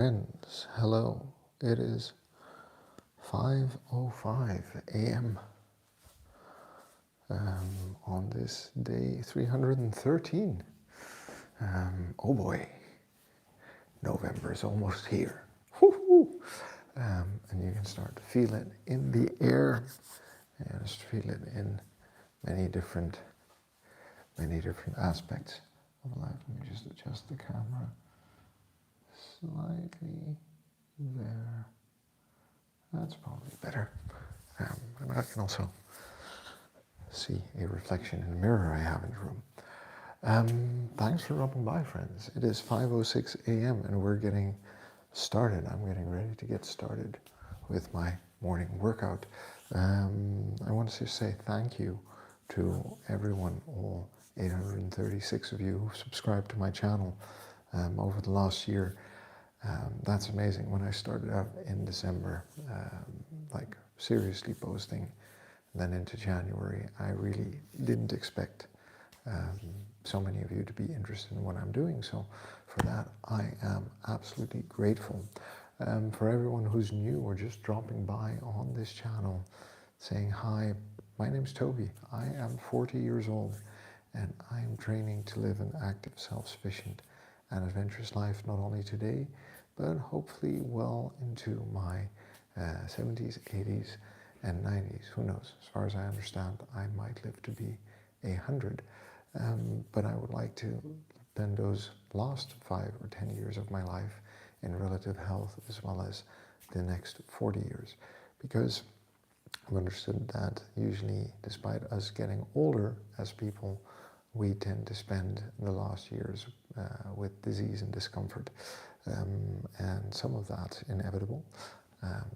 Friends, hello. It is 5:05 a.m. On this day 313. Oh boy, November is almost here. Woo-hoo. And you can start to feel it in the air, and just feel it in many different aspects of life. Let me just adjust the camera slightly there. That's probably better. And I can also see a reflection in the mirror I have in the room. Thanks for dropping by, friends. It is 5:06 a.m. and we're getting started. I'm getting ready to get started with my morning workout. I want to say thank you to everyone, all 836 of you who subscribed to my channel over the last year. That's amazing. When I started out in December, like seriously posting, then into January, I really didn't expect so many of you to be interested in what I'm doing. So for that, I am absolutely grateful. For everyone who's new or just dropping by on this channel, saying hi, my name's Toby. I am 40 years old and I am training to live an active, self-sufficient and adventurous life, not only today, but hopefully well into my 70s, 80s, and 90s. Who knows? As far as I understand, I might live to be 100. But I would like to spend those last 5 or 10 years of my life in relative health, as well as the next 40 years. Because I've understood that usually, despite us getting older as people, we tend to spend the last years with disease and discomfort. And some of that's inevitable.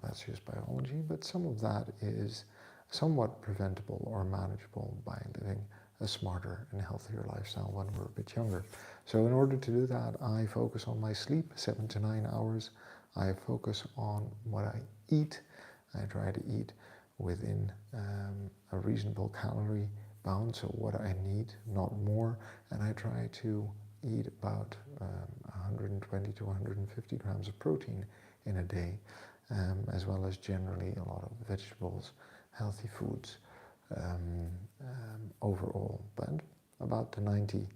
That's just biology. But some of that is somewhat preventable or manageable by living a smarter and healthier lifestyle when we're a bit younger. So in order to do that, I focus on my sleep, 7 to 9 hours. I focus on what I eat. I try to eat within a reasonable calorie bound, so what I need, not more. And I try to eat about 120 to 150 grams of protein in a day, as well as generally a lot of vegetables, healthy foods overall, but about the 90-10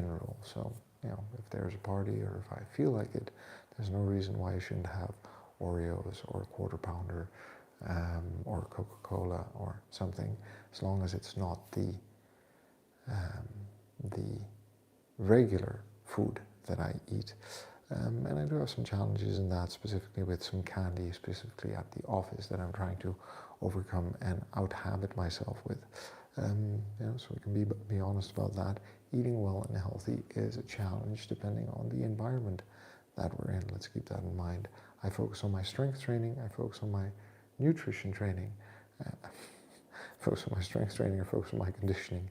rule. So, if there's a party or if I feel like it, there's no reason why I shouldn't have Oreos or a quarter pounder or Coca-Cola or something, as long as it's not the regular food that I eat. And I do have some challenges in that, specifically with some candy, specifically at the office, that I'm trying to overcome and out-habit myself with. So we can be honest about that. Eating well and healthy is a challenge depending on the environment that we're in. Let's keep that in mind. I focus on my strength training, I focus on my nutrition training, focus on my strength training, I focus on my conditioning,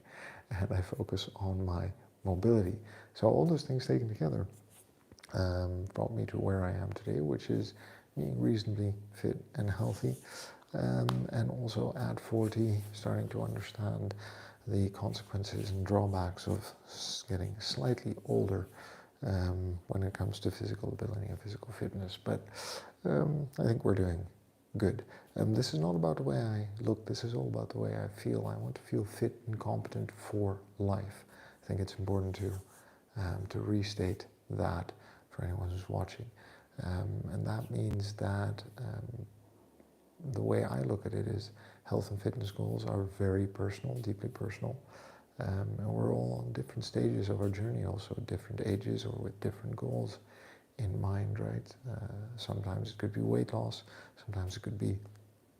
and I focus on my mobility. So all those things taken together brought me to where I am today, which is being reasonably fit and healthy, and also at 40 starting to understand the consequences and drawbacks of getting slightly older when it comes to physical ability and physical fitness. But I think we're doing good. This is not about the way I look, this is all about the way I feel. I want to feel fit and competent for life. I think it's important to restate that for anyone who's watching. And that means that the way I look at it is health and fitness goals are very personal, deeply personal. And we're all on different stages of our journey, also at different ages or with different goals in mind, right? Sometimes it could be weight loss, sometimes it could be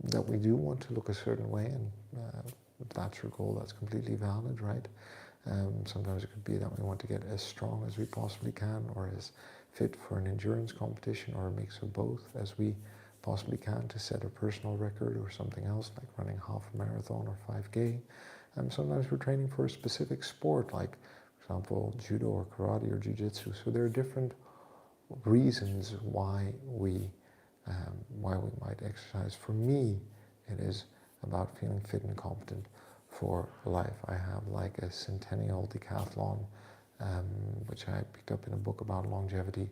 that we do want to look a certain way, and if that's your goal, that's completely valid, right? Sometimes it could be that we want to get as strong as we possibly can, or as fit for an endurance competition, or a mix of both as we possibly can to set a personal record or something else, like running half a marathon or 5K. Sometimes we're training for a specific sport, like, for example, judo or karate or jiu-jitsu. So there are different reasons why we might exercise. For me, it is about feeling fit and competent for life. I have like a centennial decathlon, which I picked up in a book about longevity,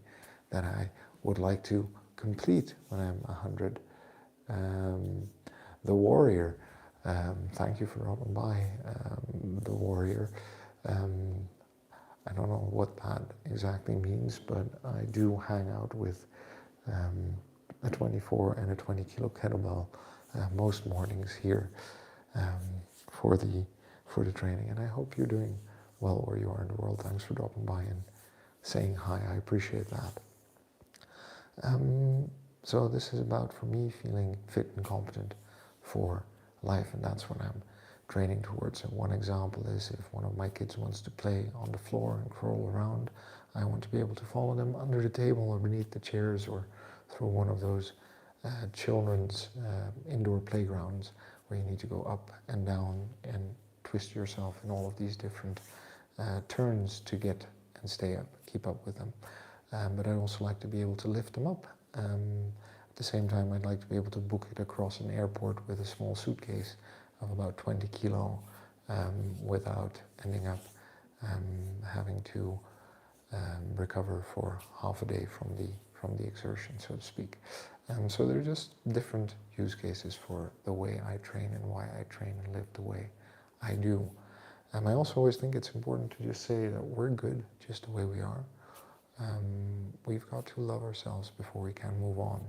that I would like to complete when I'm 100. The warrior, thank you for dropping by, the warrior. I don't know what that exactly means, but I do hang out with a 24 and a 20 kilo kettlebell most mornings here for the training. And I hope you're doing well where you are in the world. Thanks for dropping by and saying hi. I appreciate that. So this is about, for me, feeling fit and competent for life, and that's what I'm training towards. And one example is if one of my kids wants to play on the floor and crawl around, I want to be able to follow them under the table or beneath the chairs or through one of those children's indoor playgrounds where you need to go up and down and twist yourself in all of these different turns to get and stay up, keep up with them. But I'd also like to be able to lift them up. At the same time, I'd like to be able to book it across an airport with a small suitcase of about 20 kilo without ending up having to recover for half a day from the exertion, so to speak. So there are just different use cases for the way I train and why I train and live the way I do. I also always think it's important to just say that we're good just the way we are. We've got to love ourselves before we can move on.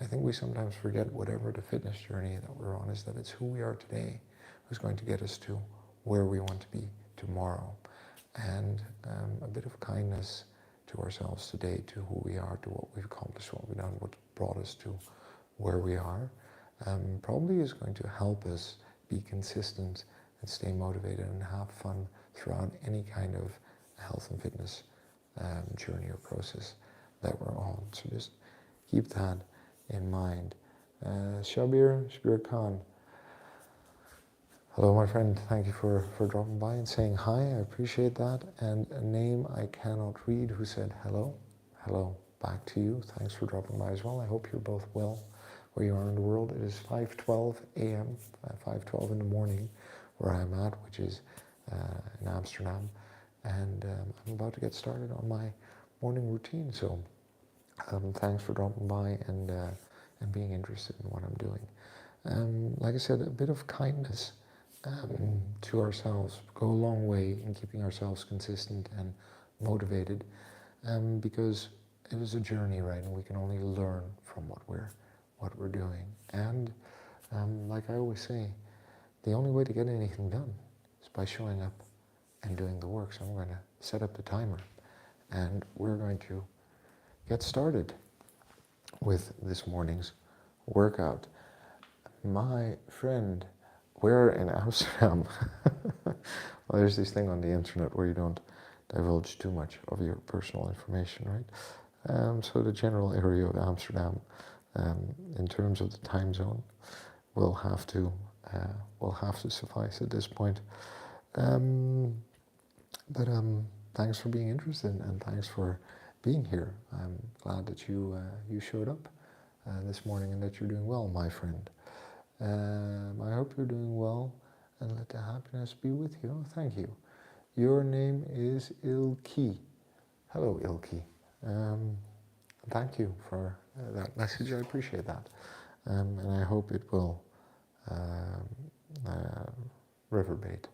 I think we sometimes forget, whatever the fitness journey that we're on, is that it's who we are today who's going to get us to where we want to be tomorrow. And a bit of kindness to ourselves today, to who we are, to what we've accomplished, what we've done, what brought us to where we are, probably is going to help us be consistent and stay motivated and have fun throughout any kind of health and fitness journey or process that we're on. So just keep that in mind. Shabir Khan. Hello, my friend. Thank you for dropping by and saying hi. I appreciate that. And a name I cannot read who said hello. Hello back to you. Thanks for dropping by as well. I hope you're both well where you are in the world. It is 5:12 a.m., 5:12 in the morning where I'm at, which is in Amsterdam. And I'm about to get started on my morning routine. So thanks for dropping by and being interested in what I'm doing. Like I said, a bit of kindness to ourselves go a long way in keeping ourselves consistent and motivated, because it is a journey, right? And we can only learn from what we're doing. And like I always say, the only way to get anything done is by showing up and doing the work. So I'm going to set up the timer and we're going to get started with this morning's workout. My friend, we're in Amsterdam. Well, there's this thing on the internet where you don't divulge too much of your personal information, right? So the general area of Amsterdam, in terms of the time zone, will have to suffice at this point. But thanks for being interested and thanks for being here. I'm glad that you showed up this morning and that you're doing well, my friend. I hope you're doing well and let the happiness be with you. Oh, thank you. Your name is Ilki. Hello, Ilki. Thank you for that message. I appreciate that. And I hope it will reverberate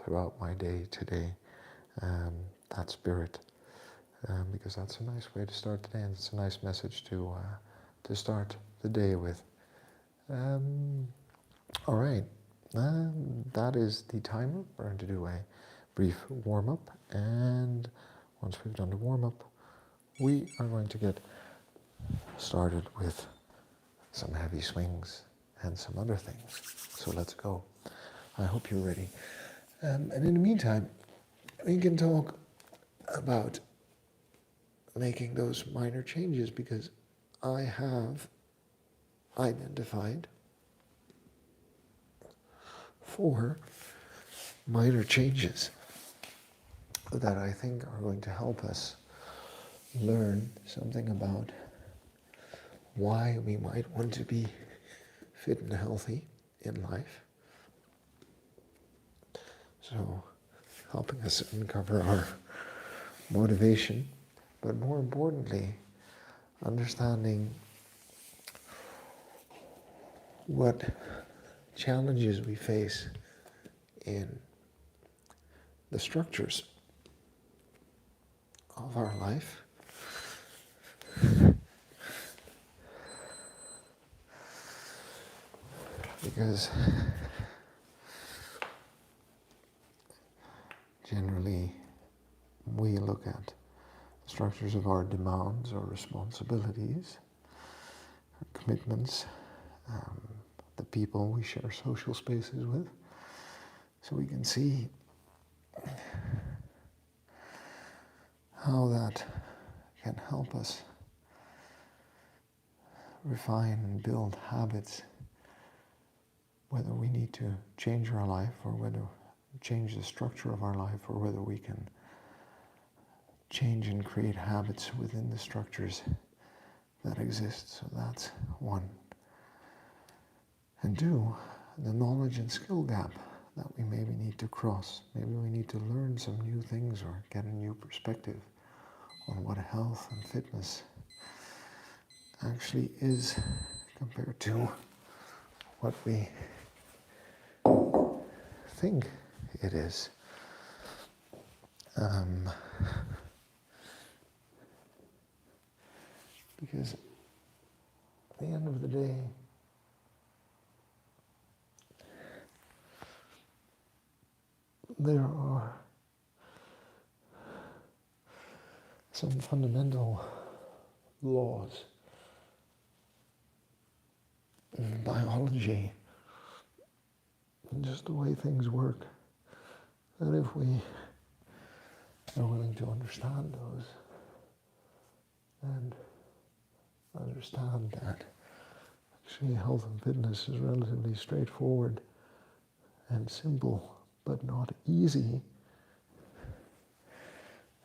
throughout my day today. That spirit, because that's a nice way to start the day, and it's a nice message to start the day with. All right, that is the timer. We're going to do a brief warm-up, and once we've done the warm-up, we are going to get started with some heavy swings and some other things. So let's go. I hope you're ready. And in the meantime, we can talk about making those minor changes, because I have identified 4 minor changes that I think are going to help us learn something about why we might want to be fit and healthy in life. So, helping us uncover our motivation, but more importantly, understanding what challenges we face in the structures of our life. Because generally we look at the structures of our demands or responsibilities, our commitments, the people we share social spaces with, so we can see how that can help us refine and build habits, whether we need to change our life or whether change the structure of our life, or whether we can change and create habits within the structures that exist. So that's one. And two, the knowledge and skill gap that we maybe need to cross. Maybe we need to learn some new things or get a new perspective on what health and fitness actually is compared to what we think it is. Because at the end of the day, there are some fundamental laws in biology and just the way things work, that if we are willing to understand those and understand that actually health and fitness is relatively straightforward and simple, but not easy,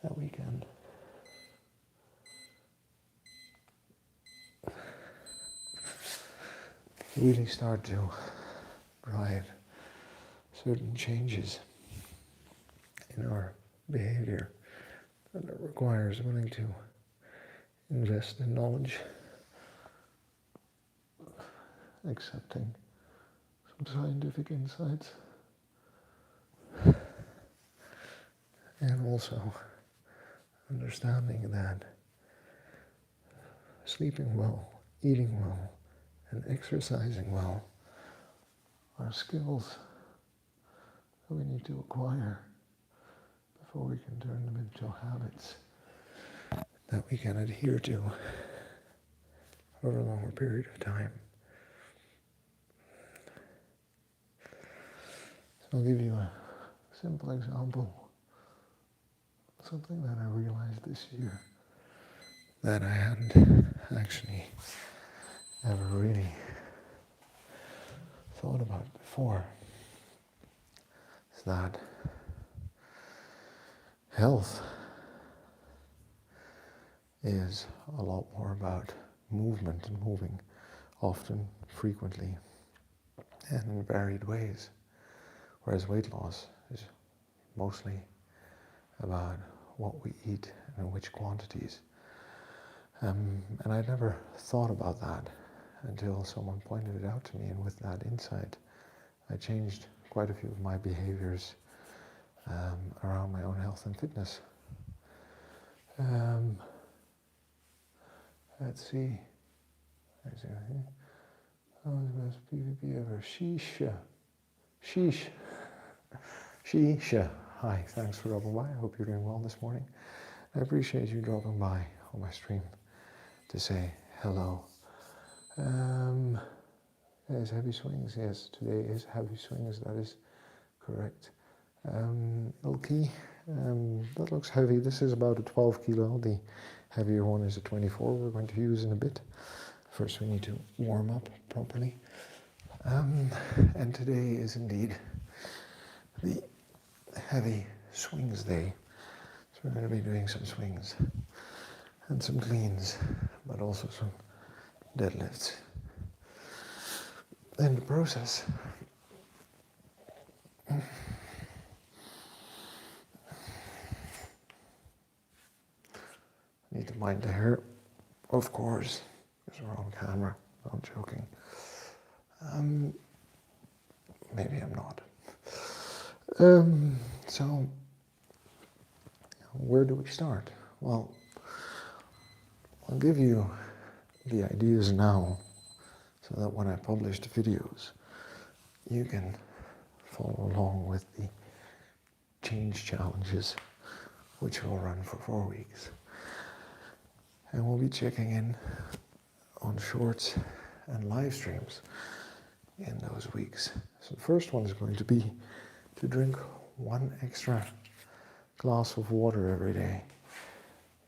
that we can really start to drive certain changes in our behavior, and it requires willing to invest in knowledge, accepting some scientific insights, and also understanding that sleeping well, eating well, and exercising well are skills that we need to acquire before we can turn them into habits that we can adhere to over a longer period of time. So I'll give you a simple example, something that I realized this year that I hadn't actually ever really thought about before. Is that health is a lot more about movement and moving often, frequently, and in varied ways, whereas weight loss is mostly about what we eat and in which quantities. And I never thought about that until someone pointed it out to me, and with that insight, I changed quite a few of my behaviors around my own health and fitness. Let's see. How was the best PvP ever? Sheesha. Hi, thanks for dropping by. I hope you're doing well this morning. I appreciate you dropping by on my stream to say hello. Yes, heavy swings. Yes, today is heavy swings. That is correct. Ilky, that looks heavy. This is about a 12 kilo. The heavier one is a 24 we're going to use in a bit. First we need to warm up properly. And today is indeed the heavy swings day. So we're going to be doing some swings and some cleans, but also some deadlifts. In the process, need to mind the hair Of course, because we're on camera. I'm joking. Maybe I'm not. So, where do we start? Well, I'll give you the ideas now so that when I publish the videos, you can follow along with the change challenges, which will run for 4 weeks. And we'll be checking in on shorts and live streams in those weeks. So the first one is going to be to drink 1 extra glass of water every day.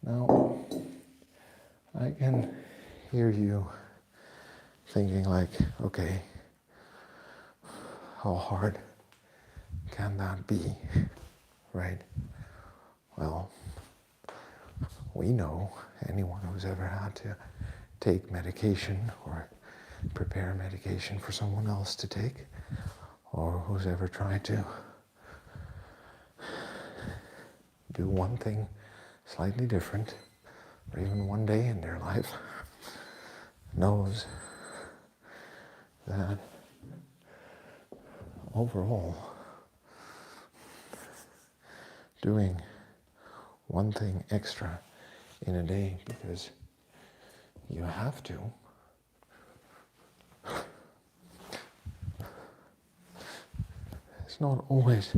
Now, I can hear you thinking like, okay, how hard can that be, right? Well, we know, anyone who's ever had to take medication or prepare medication for someone else to take, or who's ever tried to do one thing slightly different, or even one day in their life, knows that overall, doing one thing extra in a day because you have to, it's not always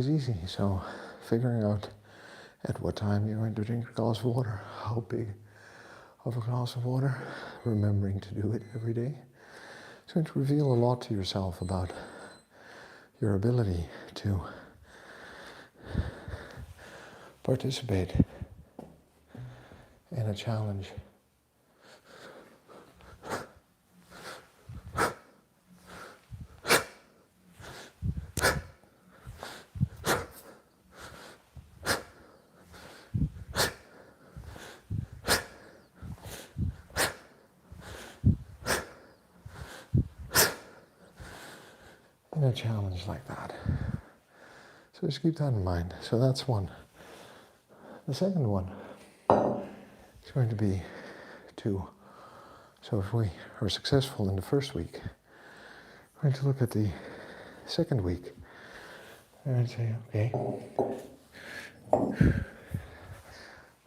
easy. So figuring out at what time you're going to drink a glass of water, how big of a glass of water, remembering to do it every day, it's going to reveal a lot to yourself about your ability to participate in a challenge. In a challenge like that. So just keep that in mind. So that's one. The second one is going to be to, so if we are successful in the first week, we're going to look at the second week and say, okay,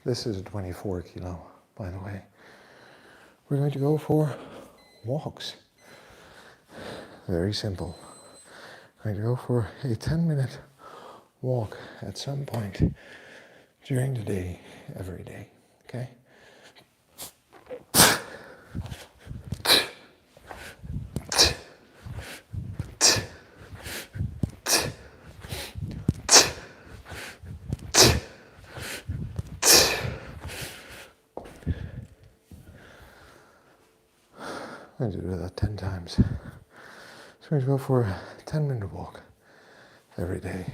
this is a 24 kilo, by the way. We're going to go for walks. Very simple. We're going to go for a 10-minute walk at some point during the day, every day, okay? I'm going to do that 10 times. So we're going to go for a 10-minute walk every day.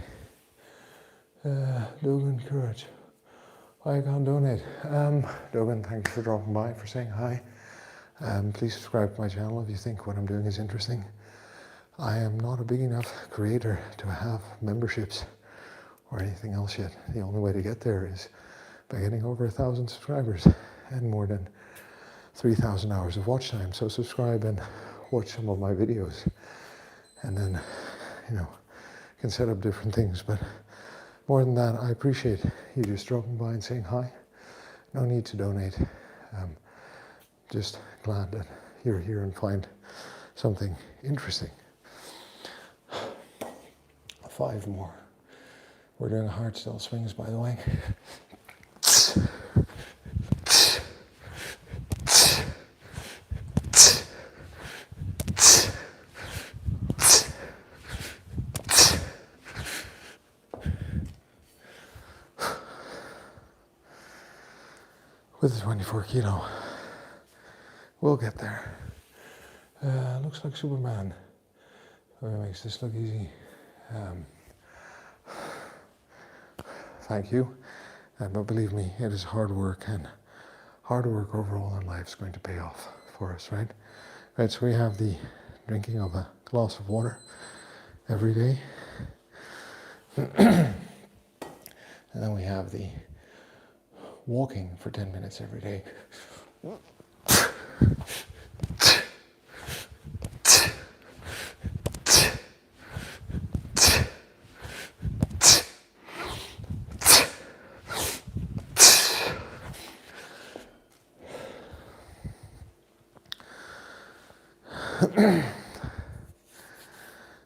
Dogan, courage. I can't donate. Dogan, thank you for dropping by, for saying hi. Please subscribe to my channel if you think what I'm doing is interesting. I am not a big enough creator to have memberships or anything else yet. The only way to get there is by getting over 1,000 subscribers and more than 3,000 hours of watch time. So subscribe and watch some of my videos, and then, you can set up different things. But more than that, I appreciate you just dropping by and saying hi. No need to donate. Just glad that you're here and find something interesting. 5 more. We're doing hardstyle swings, by the way. With the 24 kilo, we'll get there. Looks like Superman. Oh, he makes this look easy. Thank you. But believe me, it is hard work, and hard work overall in life is going to pay off for us, right? Right, so we have the drinking of a glass of water every day. And then we have the walking for 10 minutes every day.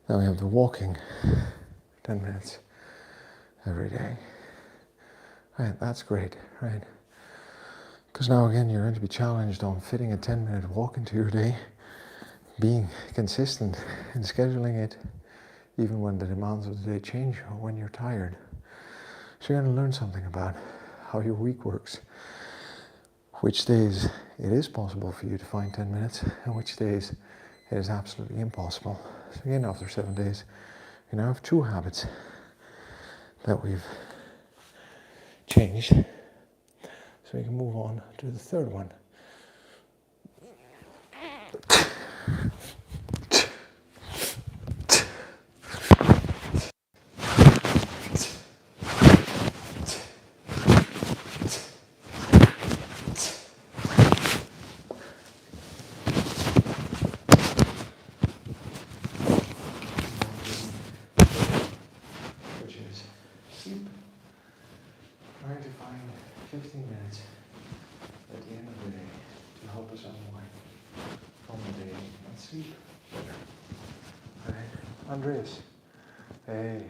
Now we have the walking 10 minutes every day. Right, that's great, right? Because now again, you're going to be challenged on fitting a 10-minute walk into your day, being consistent in scheduling it, even when the demands of the day change or when you're tired. So you're going to learn something about how your week works, which days it is possible for you to find 10 minutes, and which days it is absolutely impossible. So again, after 7 days, you now have 2 habits that we've changed. So we can move on to the third one. Which is sleep. Trying to find 15 minutes at the end of the day to help us unwind from the day and sleep better. Right? Andreas, hey,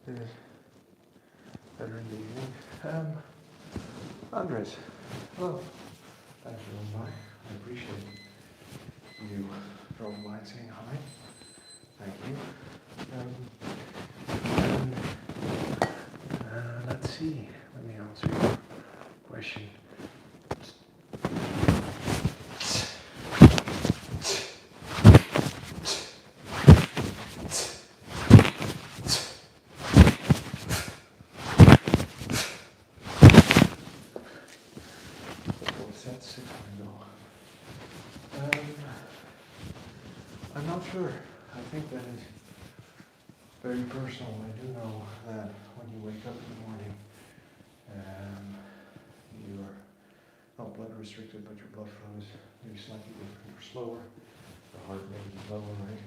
is it better in the evening? Andres, hello. Thanks for coming by. I appreciate you dropping by and saying hi. Thank you. Let's see. Let me answer your question. Sets 6 ago. I'm not sure. I think that is very personal. I do know that when you wake up in the morning, you are not blood restricted, but your blood flow is maybe slightly different or slower. The heart rate is lower, right?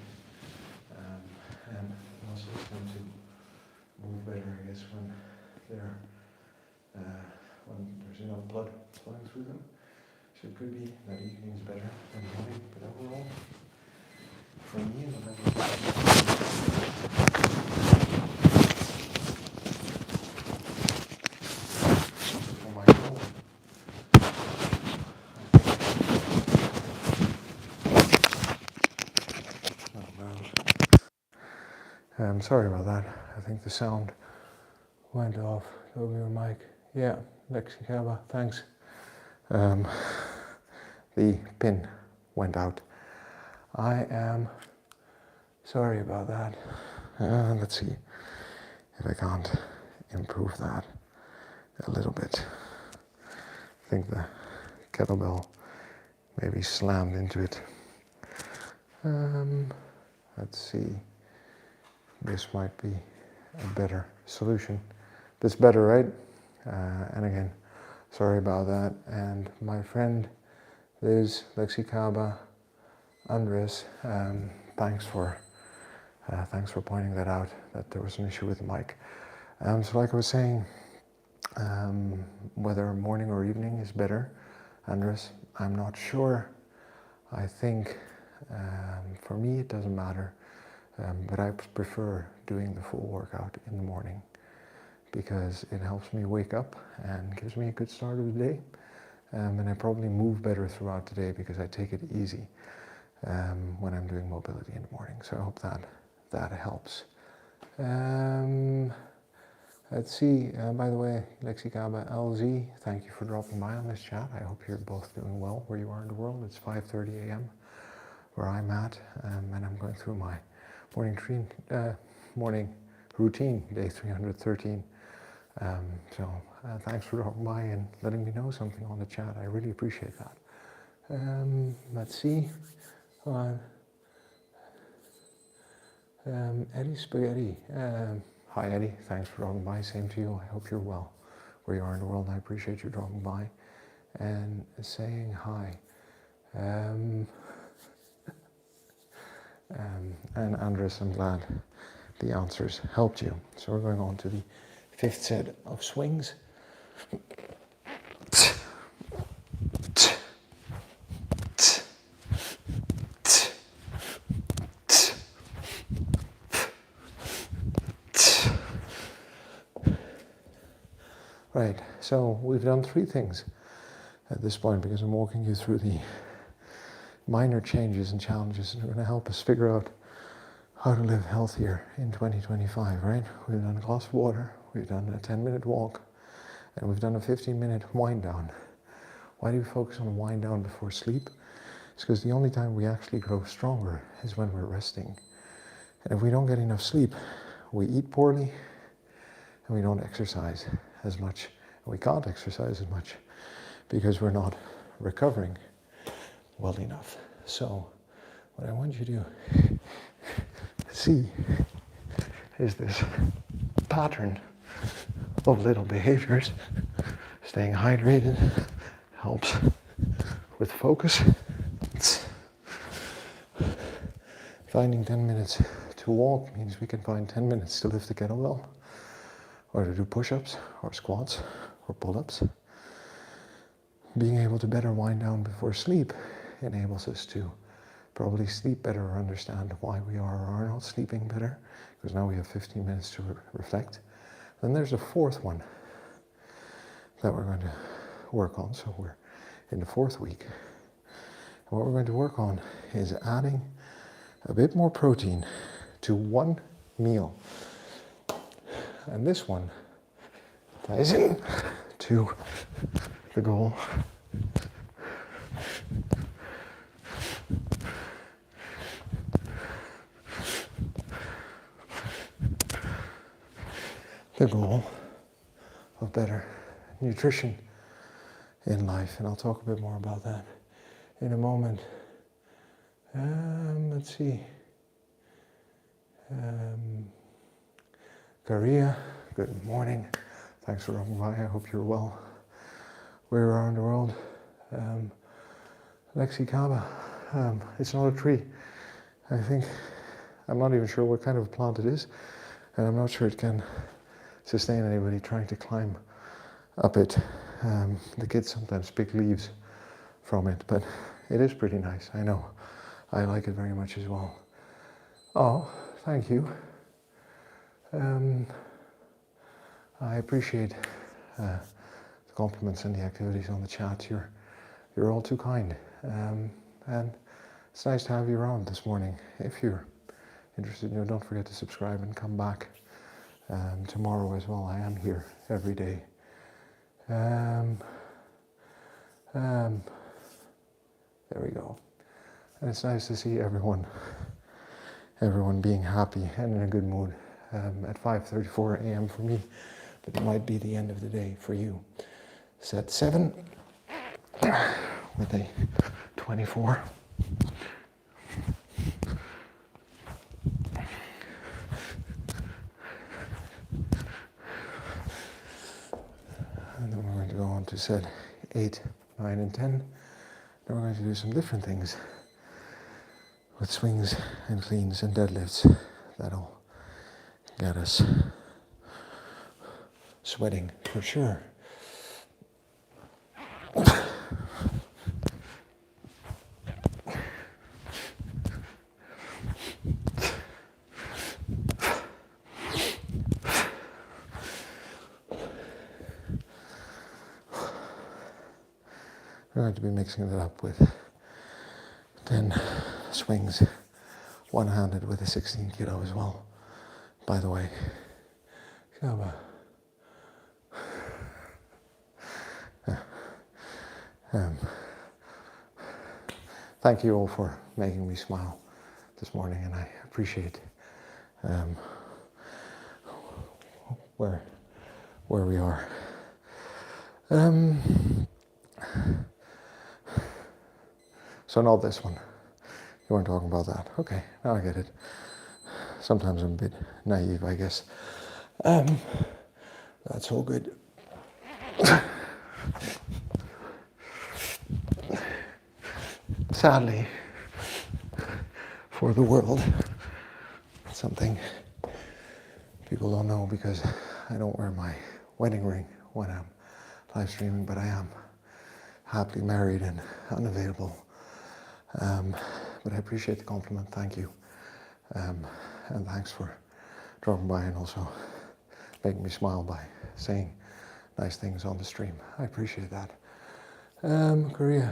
And muscles tend to move better, I guess, when there's enough blood flowing through them. So it could be that evening's better than morning, but overall, for me, in the for my goal, I'm sorry about that. I think the sound went off over your mic. Yeah, Lexicaba, thanks. The pin went out. I am sorry about that. Let's see if I can't improve that a little bit. I think the kettlebell maybe slammed into it. Let's see. This might be a better solution. This better, right? And again, sorry about that. And my friend Liz, Lexicaba, Andres, thanks for pointing that out, that there was an issue with the mic. So like I was saying, whether morning or evening is better, Andres, I'm not sure. I think for me it doesn't matter, but I prefer doing the full workout in the morning because it helps me wake up and gives me a good start of the day. And I probably move better throughout the day because I take it easy when I'm doing mobility in the morning. So I hope that helps. Let's see, by the way, Lexicaba LZ, thank you for dropping by on this chat. I hope you're both doing well where you are in the world. It's 5:30 a.m. where I'm at, and I'm going through my morning routine, day 313. So thanks for dropping by and letting me know something on the chat. I really appreciate that. Let's see. Eddie Spaghetti. Hi Eddie, thanks for dropping by. Same to you. I hope you're well where you are in the world. I appreciate you dropping by and saying hi. And Andres, I'm glad the answers helped you. So we're going on to the 5th set of swings. Right, so we've done 3 things at this point because I'm walking you through the minor changes and challenges that are going to help us figure out how to live healthier in 2025, right? We've done a glass of water, we've done a 10-minute walk, and we've done a 15-minute wind down. Why do we focus on a wind down before sleep? It's because the only time we actually grow stronger is when we're resting. And if we don't get enough sleep, we eat poorly and we don't exercise as much. And we can't exercise as much because we're not recovering well enough. So what I want you to see is this pattern of little behaviors. Staying hydrated helps with focus. Finding 10 minutes to walk means we can find 10 minutes to lift the kettlebell, or to do push-ups, or squats, or pull-ups. Being able to better wind down before sleep enables us to probably sleep better or understand why we are or are not sleeping better, because now we have 15 minutes to reflect. Then there's a 4th one that we're going to work on. So we're in the 4th week. And what we're going to work on is adding a bit more protein to one meal. And this one ties in to the goal of better nutrition in life, and I'll talk a bit more about that in a moment. Let's see. Korea, good morning. Thanks for dropping by. I hope you're well where you are in the world. Lexi Kaba, it's not a tree. I think, I'm not even sure what kind of a plant it is, and I'm not sure it can sustain anybody trying to climb up it. The kids sometimes pick leaves from it, but it is pretty nice. I know. I like it very much as well. Oh, thank you. I appreciate the compliments and the activities on the chat. You're all too kind. And it's nice to have you around this morning. If you're interested, don't forget to subscribe and come back tomorrow as well. I am here every day. There we go. And it's nice to see everyone being happy and in a good mood at 5:34 a.m. for me, but it might be the end of the day for you. Set 7 with a 24. And then we're going to go on to set 8, 9, and 10. Then we're going to do some different things with swings and cleans and deadlifts that'll get us sweating for sure. We're going to be mixing it up with 10 swings, one-handed with a 16 kilo as well, by the way. Thank you all for making me smile this morning, and I appreciate where we are. So not this one. You weren't talking about that. Okay, now I get it. Sometimes I'm a bit naive, I guess. That's all good. Sadly, for the world, something people don't know because I don't wear my wedding ring when I'm live streaming, but I am happily married and unavailable. But I appreciate the compliment, thank you. And thanks for dropping by and also making me smile by saying nice things on the stream. I appreciate that. Korea.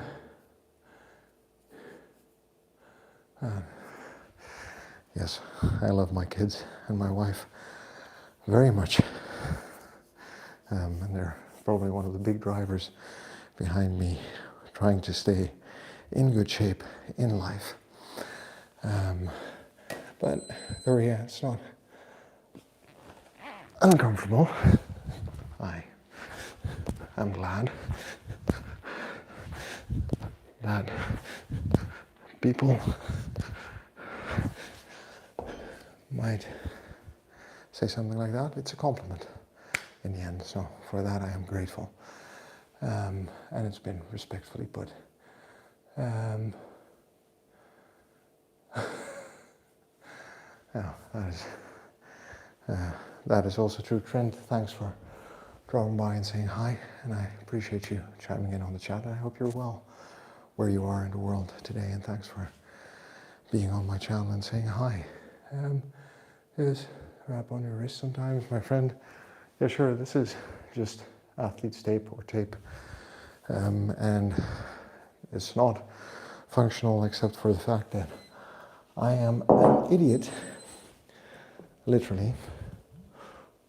Yes, I love my kids and my wife very much. And they're probably one of the big drivers behind me trying to stay in good shape in life. But Korea, it's not uncomfortable. I'm glad that people might say something like that. It's a compliment in the end, so for that I am grateful. And it's been respectfully put. Yeah, that is also true. Trent, thanks for dropping by and saying hi, and I appreciate you chiming in on the chat. I hope you're well where you are in the world today, and thanks for being on my channel and saying hi. Is wrap on your wrist sometimes, my friend? Yeah, sure, this is just athlete's tape or tape, and it's not functional except for the fact that I am an idiot, literally,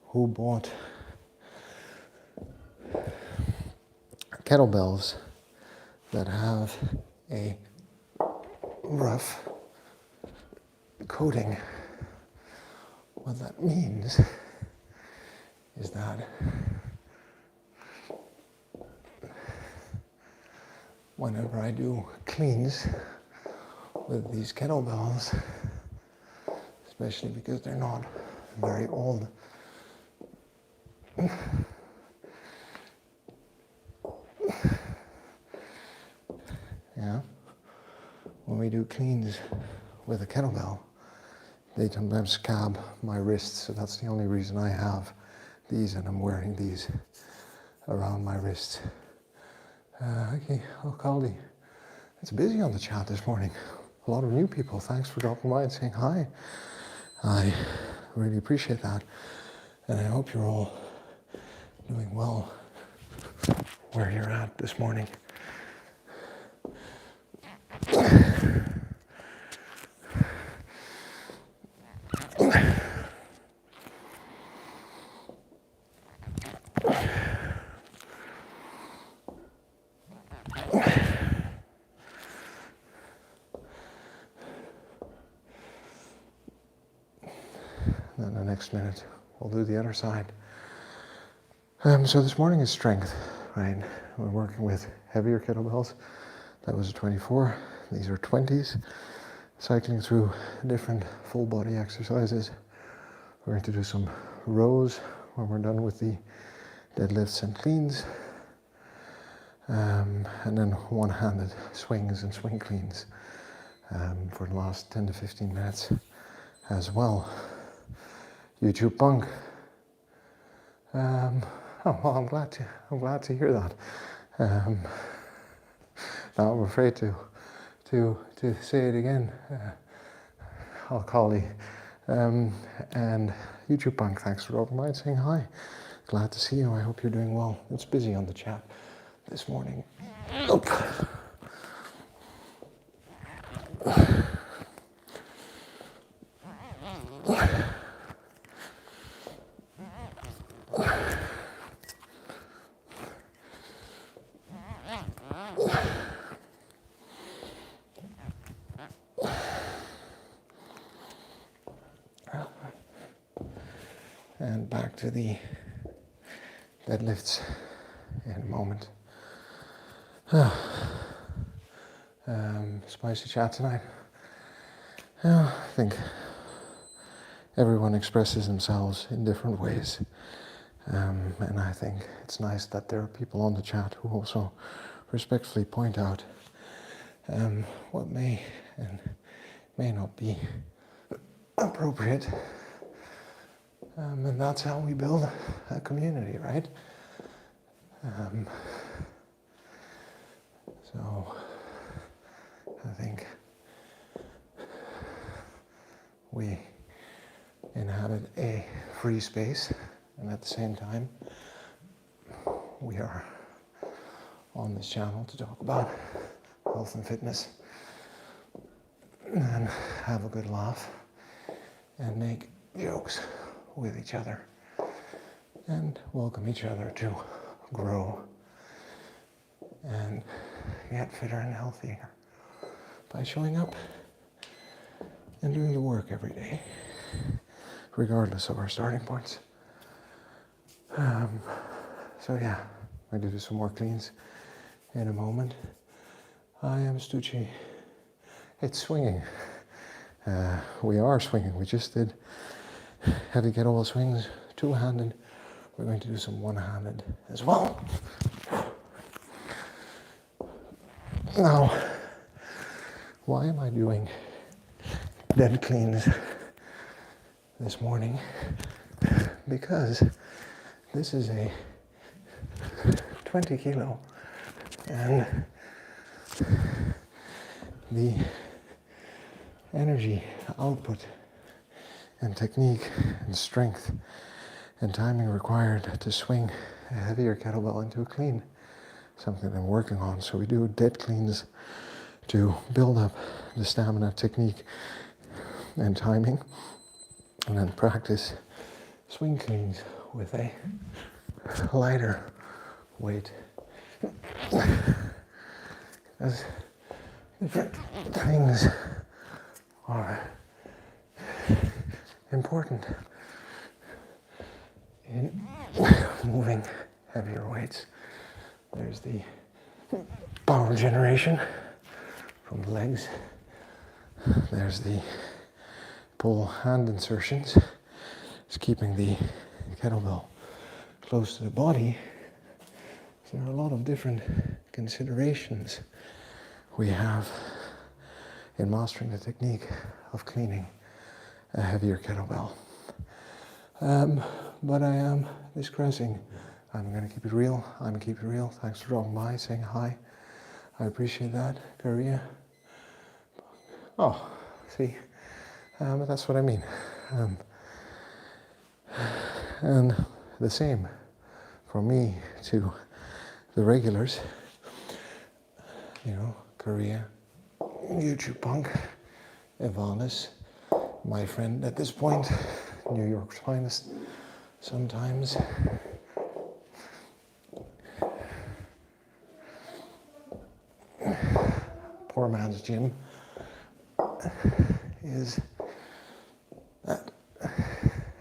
who bought kettlebells that have a rough coating. What that means is that whenever I do cleans with these kettlebells, especially because they're not very old, yeah, when we do cleans with a kettlebell, they sometimes scab my wrists, so that's the only reason I have these, and I'm wearing these around my wrists. Okay, Caldi, it's busy on the chat this morning. A lot of new people. Thanks for dropping by and saying hi. I really appreciate that, and I hope you're all doing well where you're at this morning. Then the next minute, we'll do the other side. So this morning is strength, right? We're working with heavier kettlebells. That was a 24. These are 20s. Cycling through different full body exercises. We're going to do some rows when we're done with the deadlifts and cleans. And then one-handed swings and swing cleans for the last 10 to 15 minutes as well. YouTube punk. Oh well, I'm glad to hear that. Now I'm afraid to say it again. I'll call you. And YouTube punk, thanks for dropping by and saying hi. Glad to see you. I hope you're doing well. It's busy on the chat this morning. Oop. And back to the deadlifts in a moment. Spicy chat tonight. I think everyone expresses themselves in different ways. And I think it's nice that there are people on the chat who also respectfully point out what may and may not be appropriate. And that's how we build a community, right? So I think we inhabit a free space, and at the same time we are on this channel to talk about health and fitness and have a good laugh and make jokes with each other and welcome each other to grow and get fitter and healthier by showing up and doing the work every day, regardless of our starting points. So yeah, I'm going to do some more cleans in a moment. I am Stucci. It's swinging. We are swinging. We just did heavy kettlebell swings, two-handed. We're going to do some one-handed as well. Now, why am I doing dead cleans this morning? Because this is a 20 kilo and the energy output and technique and strength and timing required to swing a heavier kettlebell into a clean, something I'm working on. So we do dead cleans to build up the stamina, technique, and timing, and then practice swing cleans with a lighter weight. Because different things are important in moving heavier weights. There's the power generation from the legs. There's the pull hand insertions. It's keeping the kettlebell close to the body. So there are a lot of different considerations we have in mastering the technique of cleaning a heavier kettlebell. But I am digressing. I'm going to keep it real. I'm going to keep it real. Thanks for dropping by, saying hi. I appreciate that, Korea. Oh, see, but that's what I mean. And the same from me to the regulars, you know, Korea, YouTube Punk, Evanis, my friend at this point, New York's finest, sometimes. Poor man's gym is that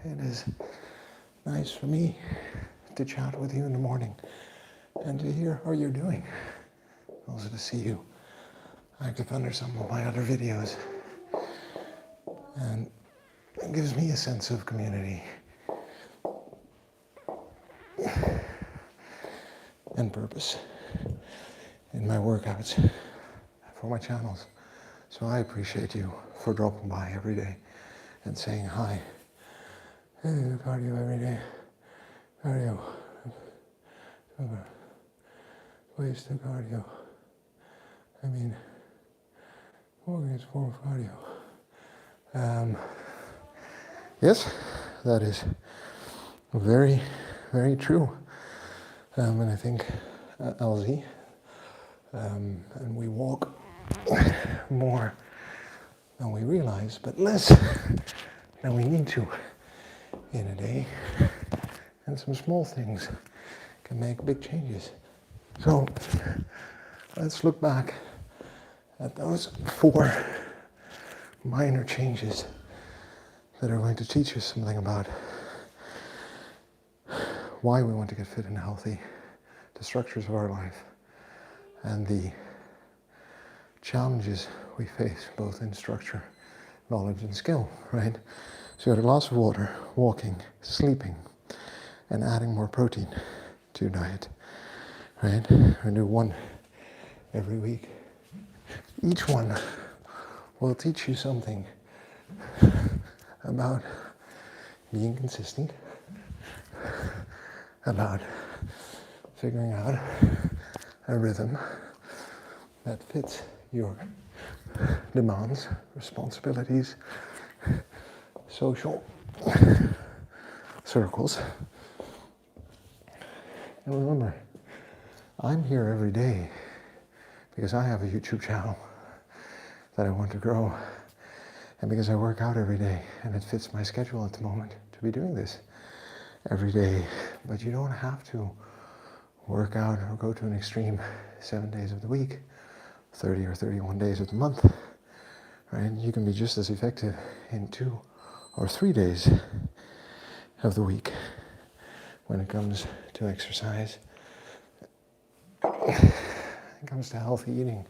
it is nice for me to chat with you in the morning and to hear how you're doing. Also to see you active under some of my other videos. And it gives me a sense of community and purpose in my workouts for my channels. So I appreciate you for dropping by every day and saying hi. I do cardio every day. Cardio. Ways to cardio. I mean, walking is a form of cardio. Yes, that is very, very true. And I think LZ, and we walk more than we realize, but less than we need to in a day. And some small things can make big changes. So let's look back at those 4 minor changes that are going to teach us something about why we want to get fit and healthy, the structures of our life, and the challenges we face both in structure, knowledge, and skill, right? So you got a glass of water, walking, sleeping, and adding more protein to your diet, right? I do one every week. Each one will teach you something about being consistent, about figuring out a rhythm that fits your demands, responsibilities, social circles. And remember, I'm here every day because I have a YouTube channel that I want to grow, and because I work out every day and it fits my schedule at the moment to be doing this every day. But you don't have to work out or go to an extreme 7 days of the week, 30 or 31 days of the month, right? You can be just as effective in 2 or 3 days of the week when it comes to exercise. It comes to healthy eating.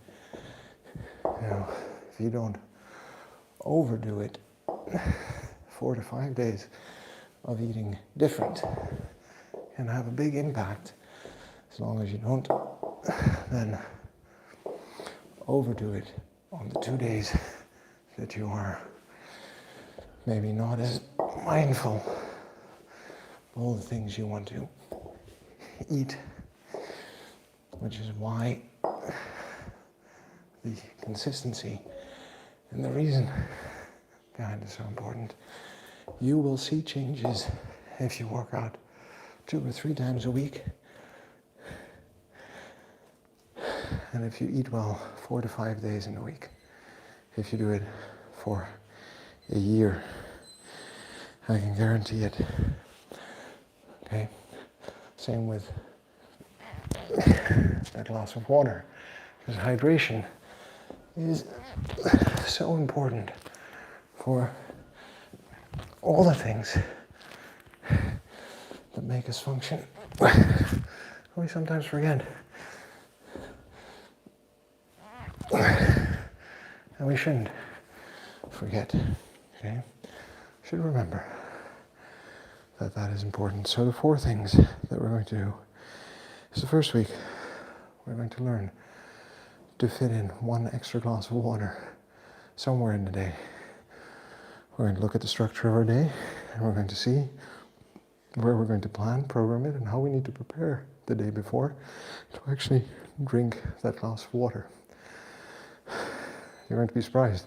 You know, if you don't overdo it, 4 to 5 days of eating different can have a big impact. As long as you don't then overdo it on the 2 days that you are maybe not as mindful of all the things you want to eat, which is why the consistency and the reason behind it is so important. You will see changes if you work out 2 or 3 times a week, and if you eat well 4 to 5 days in a week. If you do it for a year, I can guarantee it. Okay? Same with a glass of water, because hydration is so important for all the things that make us function. We sometimes forget. And we shouldn't forget, okay? Should remember that that is important. So the 4 things that we're going to do is the first week, we're going to learn to fit in 1 extra glass of water somewhere in the day. We're going to look at the structure of our day, and we're going to see where we're going to plan, program it, and how we need to prepare the day before to actually drink that glass of water. You're going to be surprised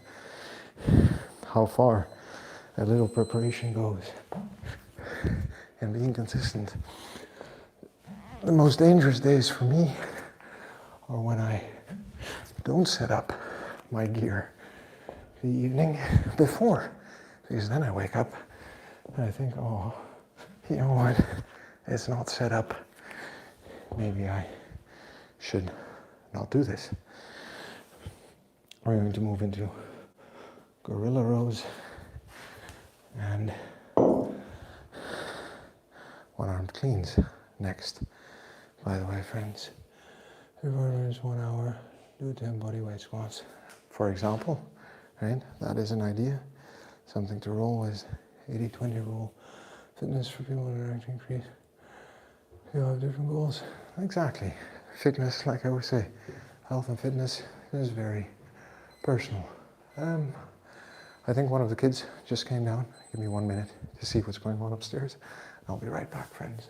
how far a little preparation goes and being consistent. The most dangerous days for me are when I don't set up my gear the evening before, because then I wake up and I think, oh, you know what, it's not set up. Maybe I should not do this. We're going to move into gorilla rows and 1-armed cleans next. By the way, friends, if it is 1 hour, do 10 body weight squats, for example, right? That is an idea, something to roll with. 80-20 rule, fitness for people who are trying to increase. You have different goals. Exactly. Fitness, like I always say, health and fitness is very personal. I think one of the kids just came down. Give me 1 minute to see what's going on upstairs. I'll be right back, friends.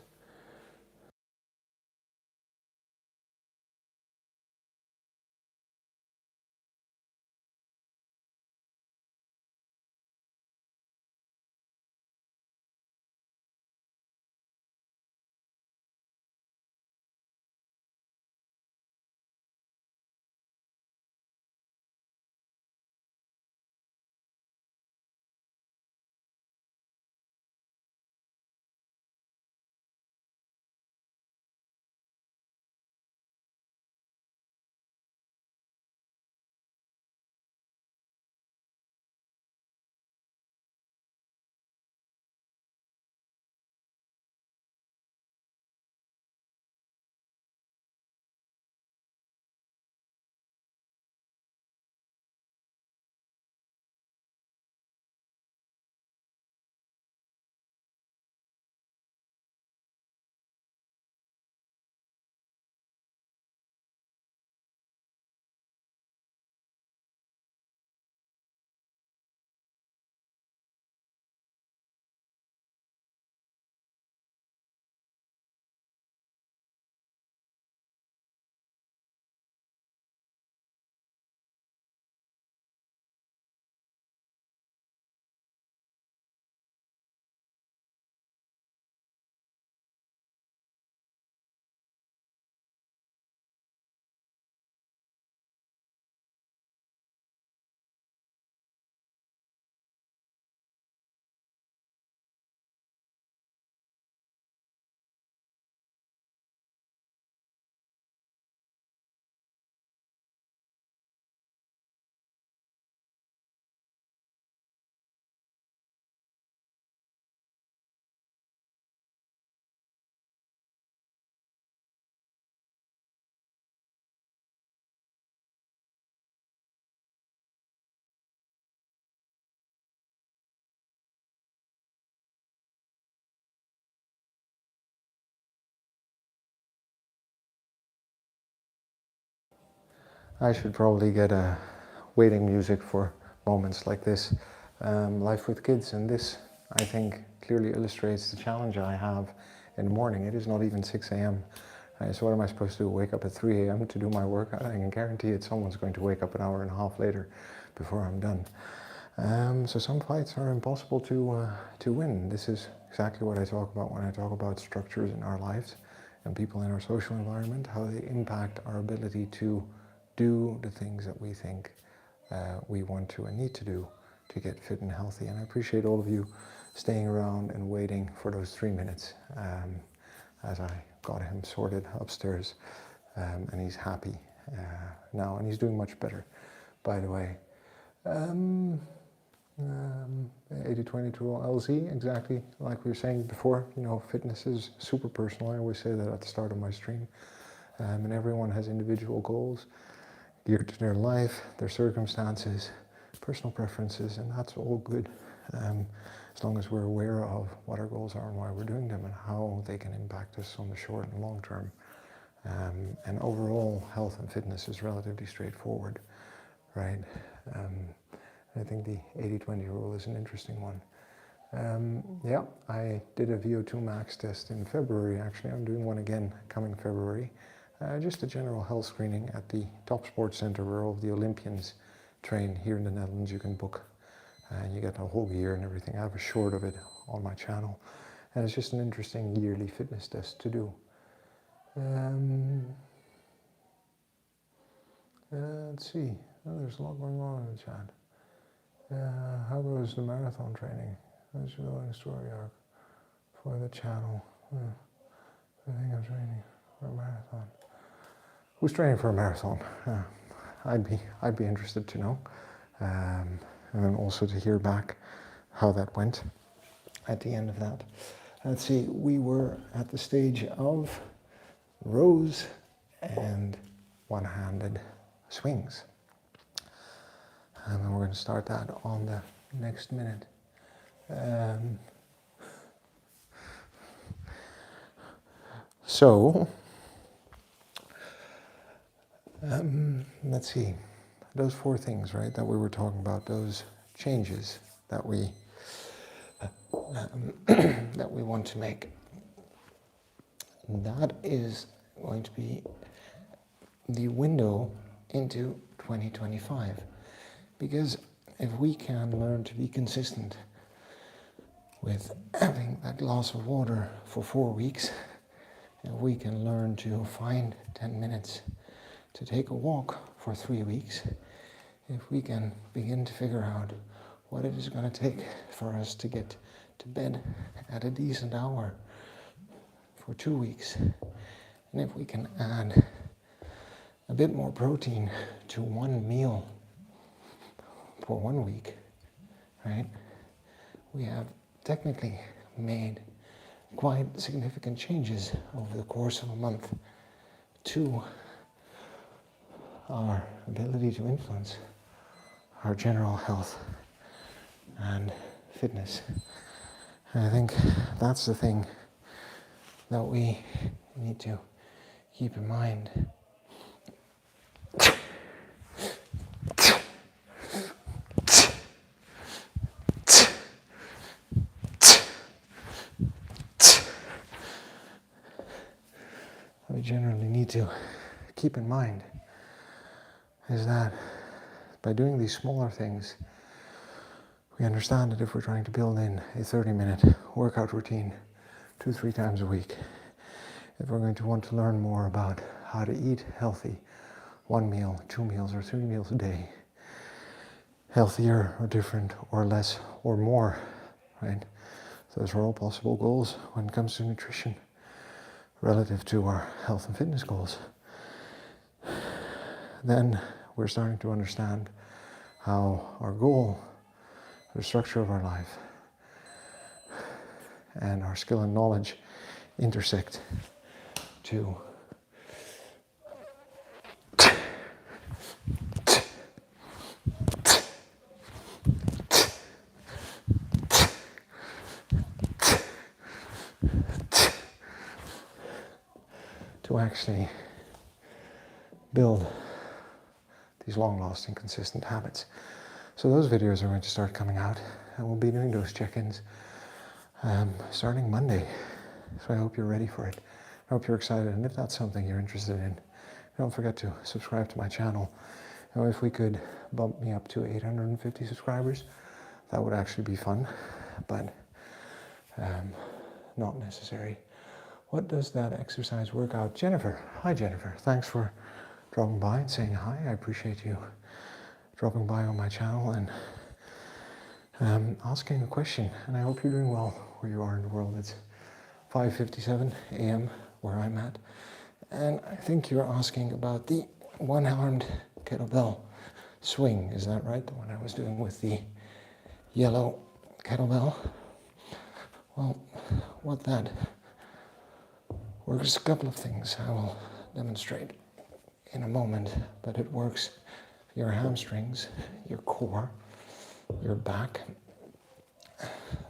I should probably get a waiting music for moments like this. Life with kids, and this, I think, clearly illustrates the challenge I have in the morning. It is not even 6 a.m. So what am I supposed to do? Wake up at 3 a.m. to do my work? I can guarantee it. Someone's going to wake up an hour and a half later before I'm done. So some fights are impossible to win. This is exactly what I talk about when I talk about structures in our lives and people in our social environment, how they impact our ability to do the things that we think we want to and need to do to get fit and healthy. And I appreciate all of you staying around and waiting for those 3 minutes as I got him sorted upstairs, and he's happy now, and he's doing much better, by the way. 80-20 rule, LZ, exactly like we were saying before. You know, fitness is super personal. I always say that at the start of my stream. And everyone has individual goals geared to their life, their circumstances, personal preferences, and that's all good. As long as we're aware of what our goals are and why we're doing them and how they can impact us on the short and long term. And overall, health and fitness is relatively straightforward, right? I think the 80-20 rule is an interesting one. Yeah, I did a VO2 max test in February, actually. I'm doing one again coming February. Just a general health screening at the Top Sports Center where all of the Olympians train here in the Netherlands. You can book and you get a whole year and everything. I have a short of it on my channel. And it's just an interesting yearly fitness test to do. Let's see. Oh, there's a lot going on in the chat. How goes the marathon training? How's your going story arc for the channel? I think I'm training for a marathon. Who's training for a marathon? I'd be interested to know, and then also to hear back how that went at the end of that. Let's see. We were at the stage of rows and one-handed swings. And then we're going to start that on the next minute. Let's see. Those 4 things, right, that we were talking about, those changes that we that we want to make. That is going to be the window into 2025. Because if we can learn to be consistent with having that glass of water for 4 weeks, if we can learn to find 10 minutes to take a walk for 3 weeks, if we can begin to figure out what it is going to take for us to get to bed at a decent hour for 2 weeks, and if we can add a bit more protein to one meal for 1 week, right? We have technically made quite significant changes over the course of a month to our ability to influence our general health and fitness. And I think that's the thing that we need to keep in mind. We generally need to keep in mind is that by doing these smaller things, we understand that if we're trying to build in a 30-minute workout routine 2-3 times a week, if we're going to want to learn more about how to eat healthy, 1 meal, 2 meals, or 3 meals a day, healthier or different or less or more, right? Those are all possible goals when it comes to nutrition relative to our health and fitness goals. Then we're starting to understand how our goal, the structure of our life, and our skill and knowledge intersect to actually build these long-lasting, consistent habits. So those videos are going to start coming out, and we'll be doing those check-ins starting Monday. So I hope you're ready for it. I hope you're excited, and if that's something you're interested in, don't forget to subscribe to my channel. And if we could bump me up to 850 subscribers, that would actually be fun, but not necessary. What does that exercise workout? Jennifer. Hi, Jennifer. Thanks for dropping by and saying hi. I appreciate you dropping by on my channel and asking a question. And I hope you're doing well where you are in the world. It's 5:57 a.m. where I'm at. And I think you're asking about the one-armed kettlebell swing. Is that right? The one I was doing with the yellow kettlebell. Well, what that works a couple of things. I will demonstrate in a moment, but it works your hamstrings, your core, your back,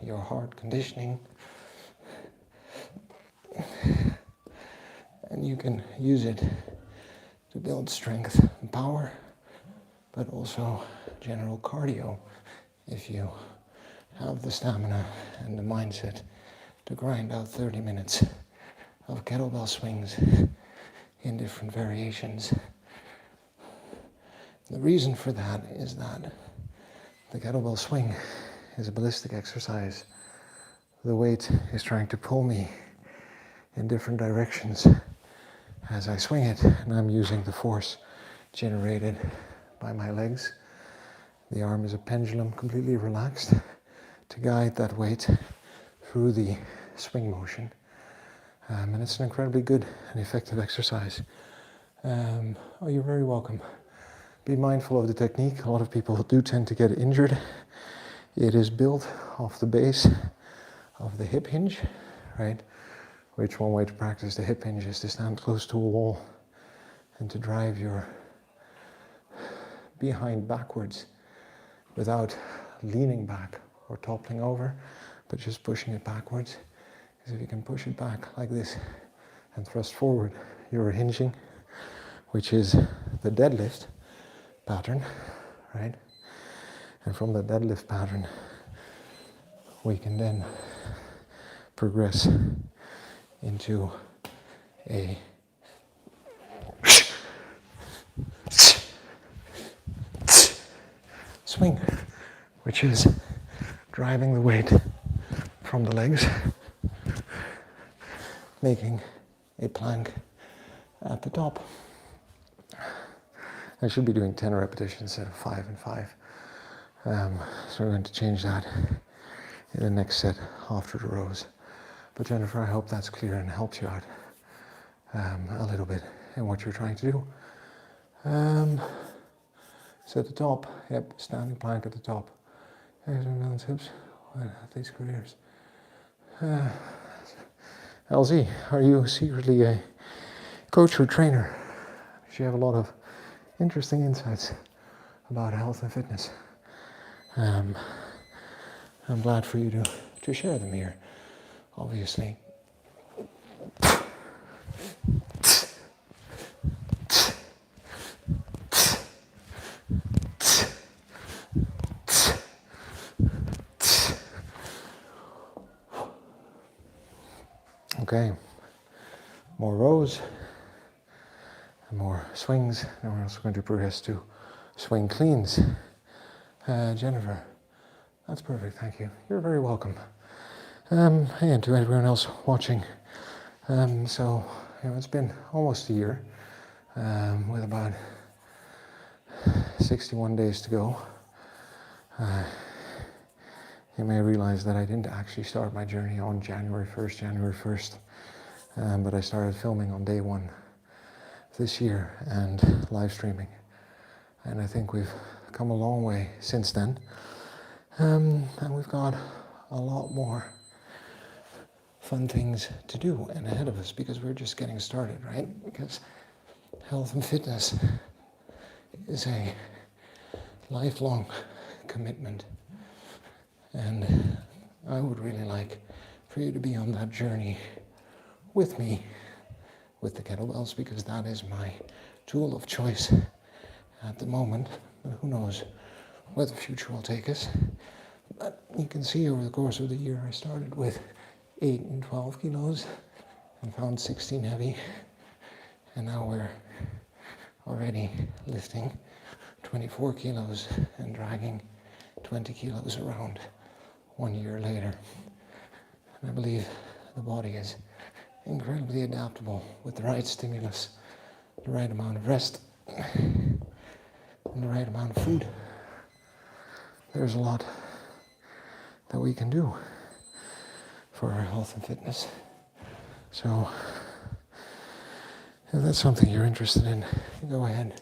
your heart conditioning, and you can use it to build strength and power, but also general cardio if you have the stamina and the mindset to grind out 30 minutes of kettlebell swings in different variations. The reason for that is that the kettlebell swing is a ballistic exercise. The weight is trying to pull me in different directions as I swing it, and I'm using the force generated by my legs. The arm is a pendulum, completely relaxed, to guide that weight through the swing motion. And it's an incredibly good and effective exercise. Oh, you're very welcome. Be mindful of the technique. A lot of people do tend to get injured. It is built off the base of the hip hinge, right? Which one way to practice the hip hinge is to stand close to a wall and to drive your behind backwards without leaning back or toppling over, but just pushing it backwards. Because if you can push it back like this and thrust forward, you're hinging, which is the deadlift pattern, right? And from the deadlift pattern, we can then progress into a swing, which is driving the weight from the legs, making a plank at the top. I should be doing 10 repetitions instead of 5 and 5. So we're going to change that in the next set after the rows. But Jennifer, I hope that's clear and helps you out a little bit in what you're trying to do. So at the top, yep, standing plank at the top. Here's our balance hips, athletes' careers. LZ, are you secretly a coach or trainer? You have a lot of interesting insights about health and fitness. I'm glad for you to share them here, obviously. Okay, more rows and more swings. Now we're also going to progress to swing cleans. Jennifer, that's perfect, thank you. You're very welcome. And to everyone else watching. So, it's been almost a year, with about 61 days to go. You may realize that I didn't actually start my journey on January 1st, but I started filming on day 1 this year and live streaming. And I think we've come a long way since then. And we've got a lot more fun things to do and ahead of us because we're just getting started, right? Because health and fitness is a lifelong commitment. And I would really like for you to be on that journey with me, with the kettlebells, because that is my tool of choice at the moment, but who knows where the future will take us. But you can see over the course of the year, I started with 8 and 12 kilos and found 16 heavy, and now we're already lifting 24 kilos and dragging 20 kilos around 1 year later. And I believe the body is incredibly adaptable with the right stimulus, the right amount of rest, and the right amount of food. There's a lot that we can do for our health and fitness. So if that's something you're interested in, go ahead.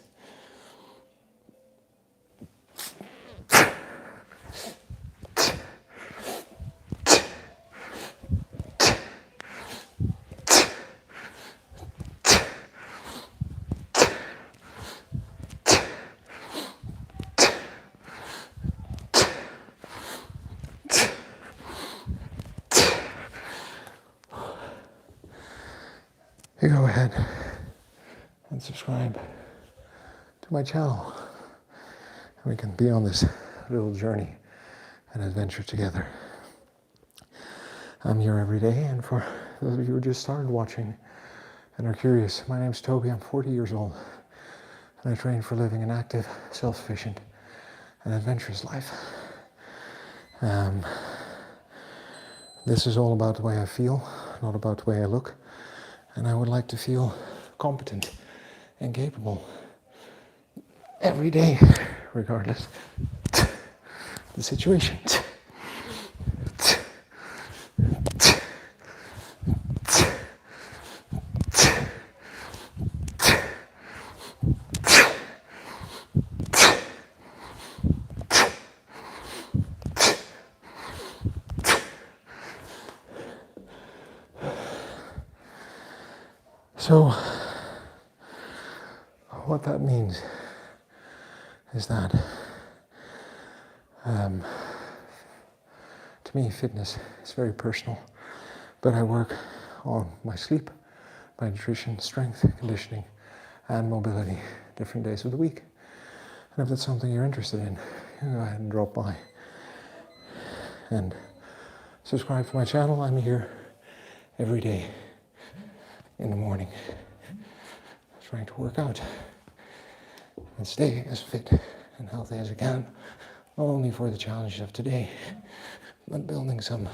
You go ahead and subscribe to my channel. And we can be on this little journey and adventure together. I'm here every day, and for those of you who just started watching and are curious, my name's Toby. I'm 40 years old, and I train for living an active, self-sufficient, and adventurous life. This is all about the way I feel, not about the way I look. And I would like to feel competent and capable every day, regardless the situation. So, what that means is that, to me, fitness is very personal, but I work on my sleep, my nutrition, strength, conditioning, and mobility different days of the week. And if that's something you're interested in, you go ahead and drop by and subscribe to my channel. I'm here every day in the morning, trying to work out and stay as fit and healthy as I can, not only for the challenges of today, but building some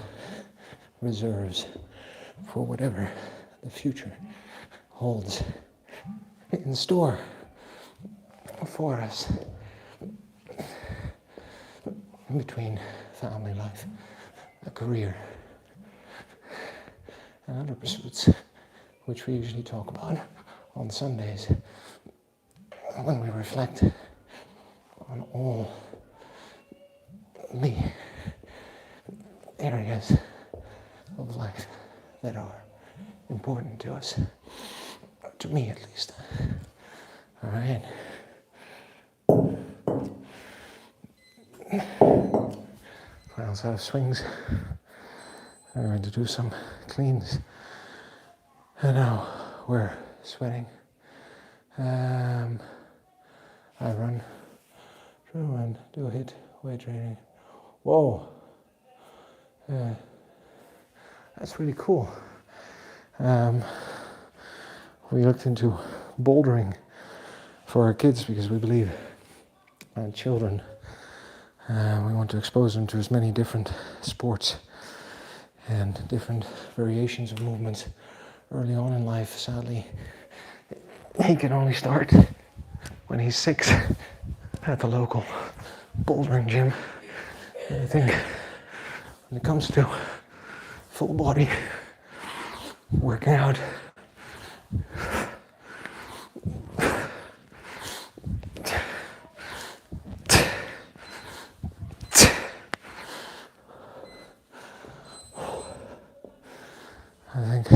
reserves for whatever the future holds in store for us in between family life, a career, and other pursuits, which we usually talk about on Sundays when we reflect on all the areas of life that are important to us, to me at least. All right. Final set of swings. I'm going to do some cleans. And now we're sweating. I run through and do HIIT weight training. Whoa. That's really cool. We looked into bouldering for our kids because we believe children, we want to expose them to as many different sports and different variations of movements early on in life. Sadly, he can only start when he's 6 at the local bouldering gym. And I think when it comes to full body working out, I think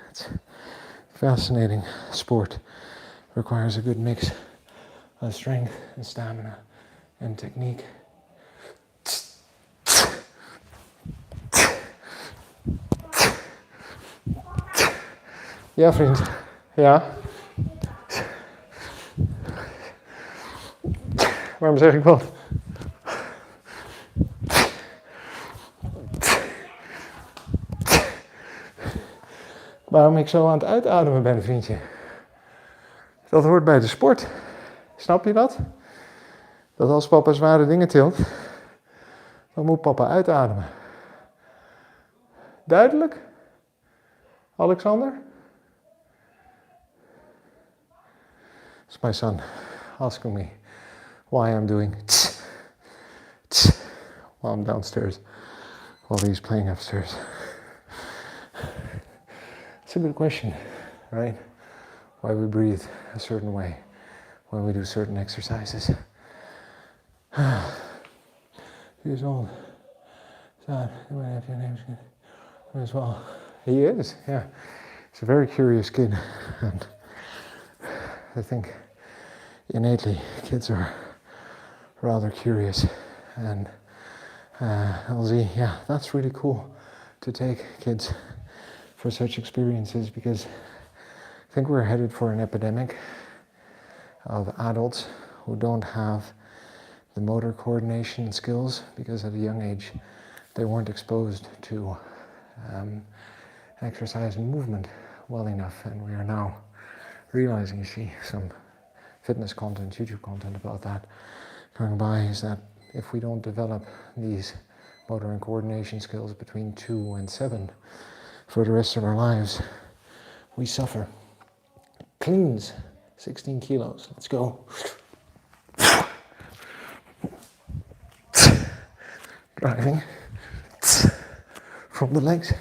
it's a fascinating sport. Requires a good mix of strength and stamina and technique. Ja, vriend. Ja. Waarom zeg ik wat? Waarom ik zo aan het uitademen ben, vriendje? Dat hoort bij de sport. Snap je dat? Dat als papa zware dingen tilt, dan moet papa uitademen. Duidelijk? Alexander? It's my son asking me why I'm doing while I'm downstairs, while he's playing upstairs. It's a good question, right? Why we breathe a certain way when we do certain exercises. Years old. Sad. You might have your name as well. He is, yeah. He's a very curious kid, and I think innately kids are rather curious. And LZ, yeah, that's really cool to take kids for such experiences, because I think we're headed for an epidemic of adults who don't have the motor coordination skills because at a young age they weren't exposed to exercise and movement well enough, and we are now realizing, you see some fitness content, YouTube content about that going by, is that if we don't develop these motor and coordination skills between 2 and 7 for the rest of our lives, we suffer. Cleans, 16 kilos, let's go. Driving from the legs.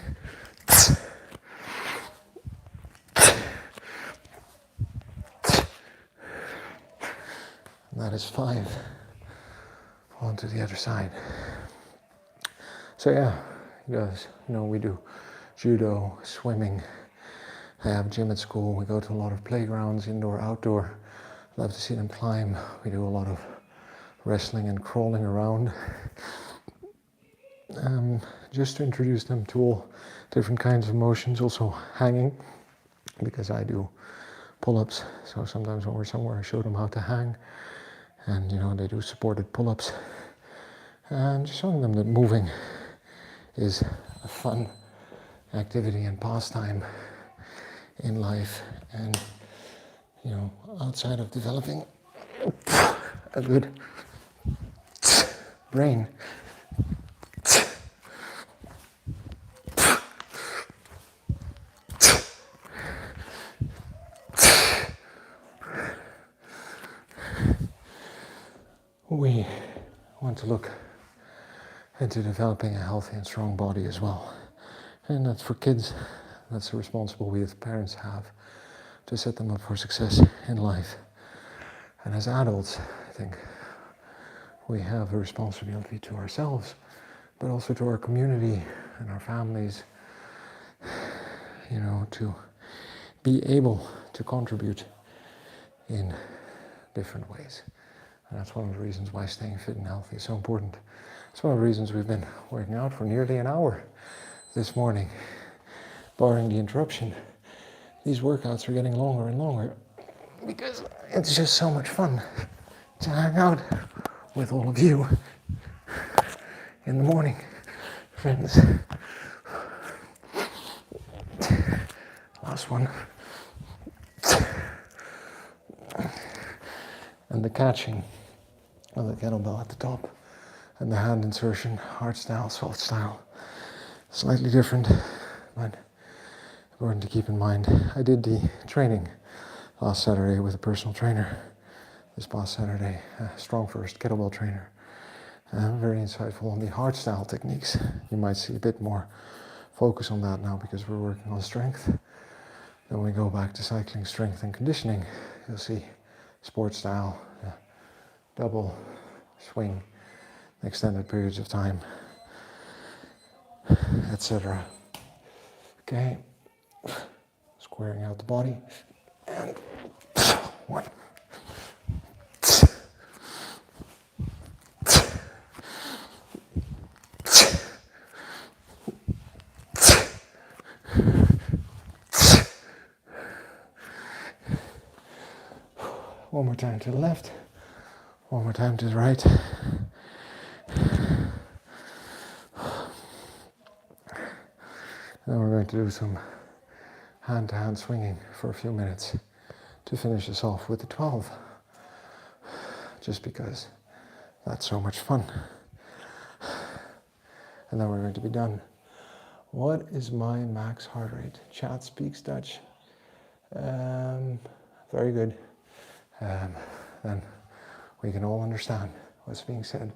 And that is 5 on to the other side. So yeah, he does. You know, we do judo, swimming. I have gym at school. We go to a lot of playgrounds, indoor, outdoor. Love to see them climb. We do a lot of wrestling and crawling around. Just to introduce them to all different kinds of motions, also hanging, because I do pull-ups. So sometimes when we're somewhere, I show them how to hang, and you know, they do supported pull-ups, and just showing them that moving is a fun activity and pastime in life, and you know, outside of developing a good brain, we want to look into developing a healthy and strong body as well. And that's for kids. That's the responsibility we as parents have to set them up for success in life. And as adults, I think we have a responsibility to ourselves, but also to our community and our families, you know, to be able to contribute in different ways. And that's one of the reasons why staying fit and healthy is so important. It's one of the reasons we've been working out for nearly an hour this morning, barring the interruption. These workouts are getting longer and longer because it's just so much fun to hang out with all of you in the morning, friends. Last one. And the catching of the kettlebell at the top, and the hand insertion, hard style, soft style, slightly different, but important to keep in mind. I did the training last Saturday with a personal trainer, this past Saturday, a strong first kettlebell trainer, very insightful on the hard style techniques. You might see a bit more focus on that now because we're working on strength. Then we go back to cycling, strength and conditioning. You'll see sports style, double swing, extended periods of time, etc. Okay, squaring out the body, and 1. One more time to the left. One more time to the right. Then we're going to do some hand-to-hand swinging for a few minutes to finish us off with the 12. Just because that's so much fun. And then we're going to be done. What is my max heart rate? Chat speaks Dutch. Very good. Then we can all understand what's being said.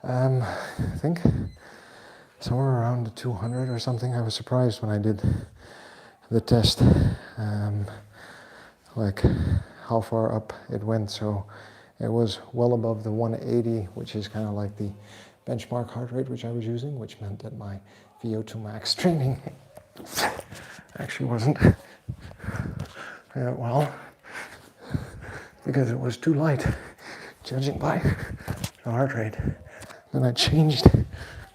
I think somewhere around the 200 or something. I was surprised when I did the test, like how far up it went. So it was well above the 180, which is kind of like the benchmark heart rate which I was using, which meant that my VO2 max training actually wasn't well, because it was too light, judging by the heart rate. Then I changed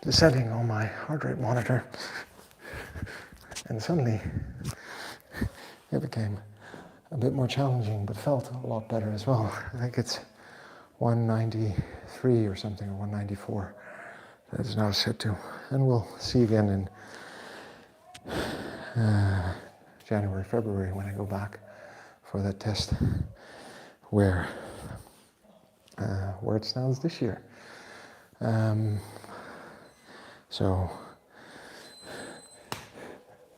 the setting on my heart rate monitor, and suddenly it became a bit more challenging, but felt a lot better as well. I think it's 193 or something, or 194 that it's now set to. And we'll see again in January, February, when I go back for that test, where it stands this year. So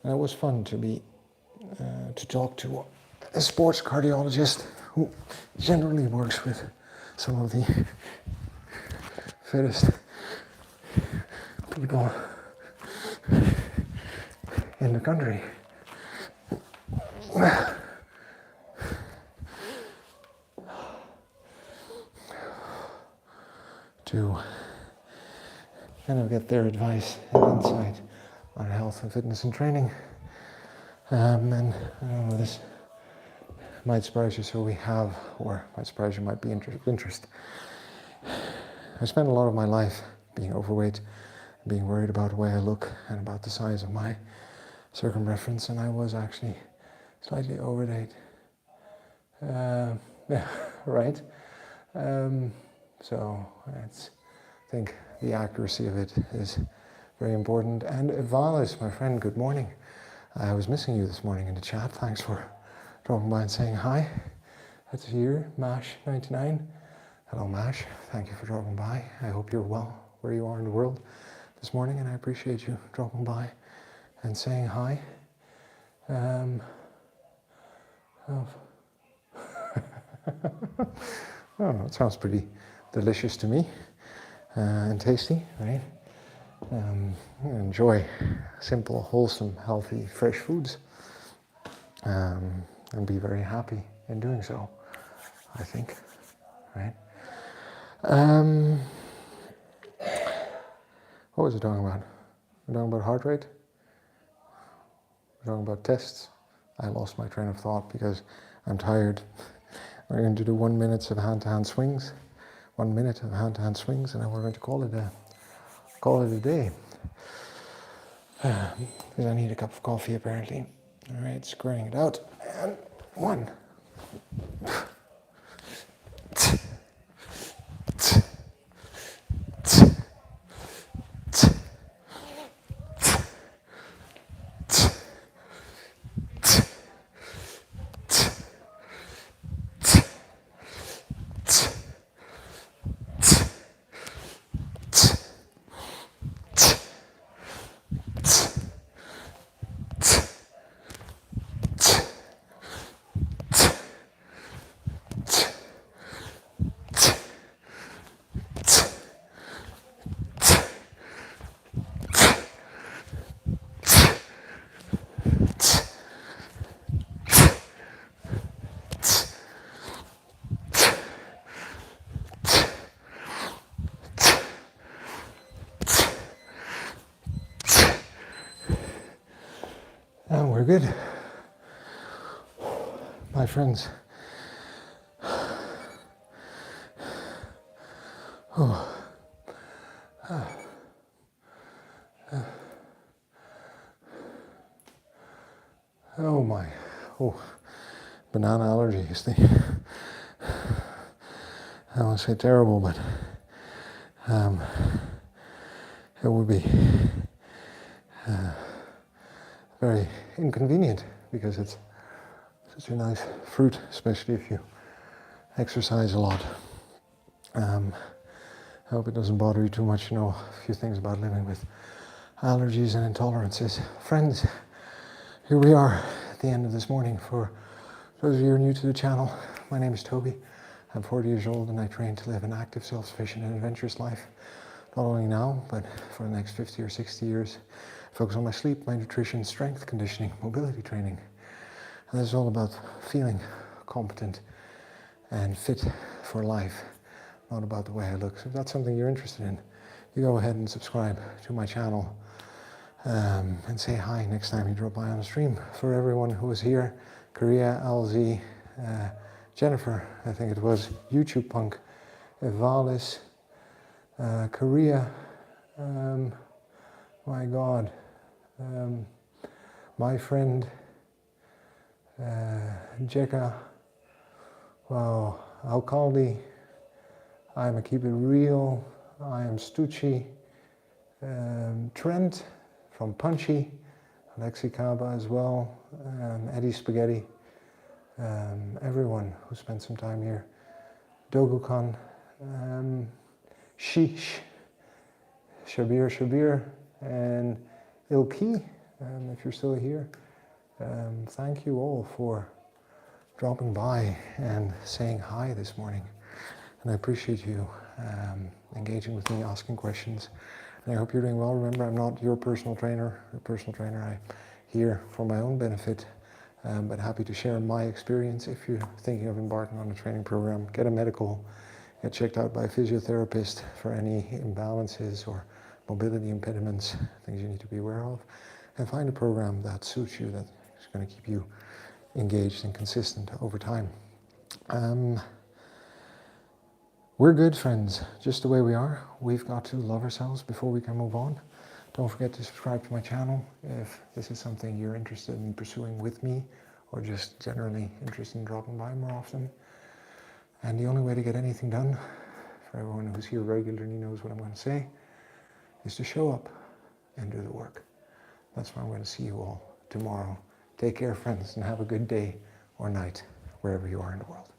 it was fun to talk to a sports cardiologist who generally works with some of the fittest people in the country. To kind of get their advice and insight on health and fitness and training. And I don't know, this might surprise you, so we have, or might surprise you, might be interest. I spent a lot of my life being overweight, being worried about the way I look and about the size of my circumference, and I was actually slightly overweight. Yeah, right. So I think the accuracy of it is very important. And Valis, my friend, good morning. I was missing you this morning in the chat. Thanks for dropping by and saying hi. That's here, Mash99. Hello, Mash. Thank you for dropping by. I hope you're well where you are in the world this morning, and I appreciate you dropping by and saying hi. Oh, it sounds pretty delicious to me, and tasty, right? Enjoy simple, wholesome, healthy, fresh foods, and be very happy in doing so, I think, right? What was I talking about? We're talking about heart rate? We're talking about tests? I lost my train of thought because I'm tired. We're going to do 1 minute of hand-to-hand swings. 1 minute of hand-to-hand swings, and then we're going to call it a day. Because I need a cup of coffee apparently. All right, squaring it out, and 1. And we're good, my friends. Oh my, banana allergy is the I don't want to say terrible, but it would be very inconvenient because it's such a nice fruit, especially if you exercise a lot. I hope it doesn't bother you too much to know a few things about living with allergies and intolerances. Friends, here we are at the end of this morning. For those of you who are new to the channel, my name is Toby. I'm 40 years old and I train to live an active, self-sufficient and adventurous life. Not only now, but for the next 50 or 60 years. I focus on my sleep, my nutrition, strength conditioning, mobility training. And this is all about feeling competent and fit for life, not about the way I look. So if that's something you're interested in, you go ahead and subscribe to my channel and say hi next time you drop by on the stream. For everyone who was here, Korea, LZ, Jennifer, I think it was, YouTube Punk, Evalis, Korea, my God, my friend, Jeka, wow, Alcaldi, I am a Keep It Real, I am Stucci, Trent from Punchy, Alexi Kaba as well, Eddie Spaghetti, everyone who spent some time here, Dogukan, Sheesh, Shabir, and Ilki, if you're still here. Thank you all for dropping by and saying hi this morning. And I appreciate you engaging with me, asking questions. And I hope you're doing well. Remember, I'm not your personal trainer. I'm here for my own benefit, but happy to share my experience. If you're thinking of embarking on a training program, get a medical, get checked out by a physiotherapist for any imbalances or mobility impediments, things you need to be aware of, and find a program that suits you, that's going to keep you engaged and consistent over time. We're good, friends, just the way we are. We've got to love ourselves before we can move on. Don't forget to subscribe to my channel if this is something you're interested in pursuing with me, or just generally interested in dropping by more often. And the only way to get anything done, for everyone who's here regularly knows what I'm going to say, is to show up and do the work. That's why I'm going to see you all tomorrow. Take care, friends, and have a good day or night, wherever you are in the world.